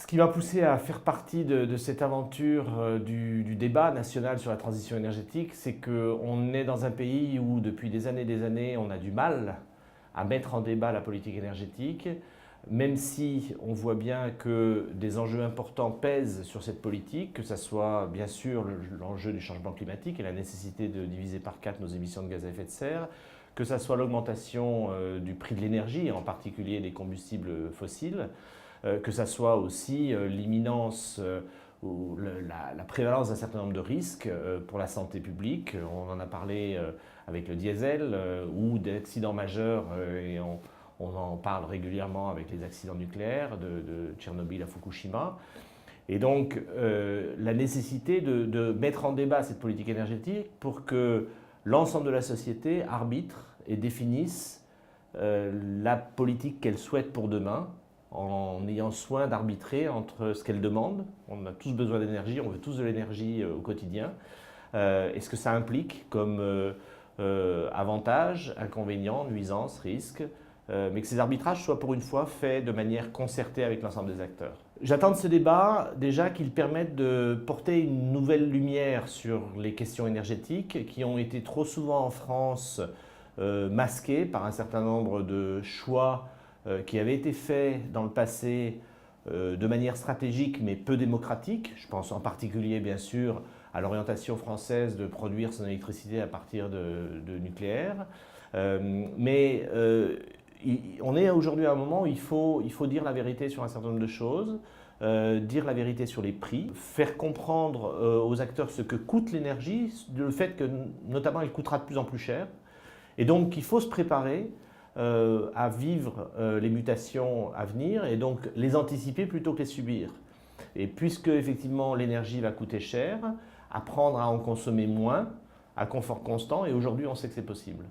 qui m'a poussé à faire partie de cette aventure du débat national sur la transition énergétique, c'est qu'on est dans un pays où depuis des années, on a du mal à mettre en débat la politique énergétique, même si on voit bien que des enjeux importants pèsent sur cette politique, que ce soit bien sûr l'enjeu du changement climatique et la nécessité de diviser par 4 nos émissions de gaz à effet de serre, que ce soit l'augmentation du prix de l'énergie, en particulier des combustibles fossiles, que ce soit aussi l'imminence ou la prévalence d'un certain nombre de risques pour la santé publique. On en a parlé avec le diesel ou d'accidents majeurs et on en parle régulièrement avec les accidents nucléaires de Tchernobyl à Fukushima. Et donc la nécessité de mettre en débat cette politique énergétique pour que l'ensemble de la société arbitre et définisse la politique qu'elle souhaite pour demain, en ayant soin d'arbitrer entre ce qu'elle demande. On a tous besoin d'énergie, on veut tous de l'énergie au quotidien. Et ce que ça implique comme avantages, inconvénients, nuisances, risques, mais que ces arbitrages soient pour une fois faits de manière concertée avec l'ensemble des acteurs. J'attends de ce débat déjà qu'il permette de porter une nouvelle lumière sur les questions énergétiques qui ont été trop souvent en France masquées par un certain nombre de choix qui avaient été faits dans le passé de manière stratégique mais peu démocratique. Je pense en particulier bien sûr à l'orientation française de produire son électricité à partir de nucléaire. On est aujourd'hui à un moment où il faut dire la vérité sur un certain nombre de choses, dire la vérité sur les prix, faire comprendre aux acteurs ce que coûte l'énergie, le fait que notamment elle coûtera de plus en plus cher. Et donc il faut se préparer à vivre les mutations à venir et donc les anticiper plutôt que les subir. Et puisque effectivement l'énergie va coûter cher, apprendre à en consommer moins, à confort constant, et aujourd'hui on sait que c'est possible.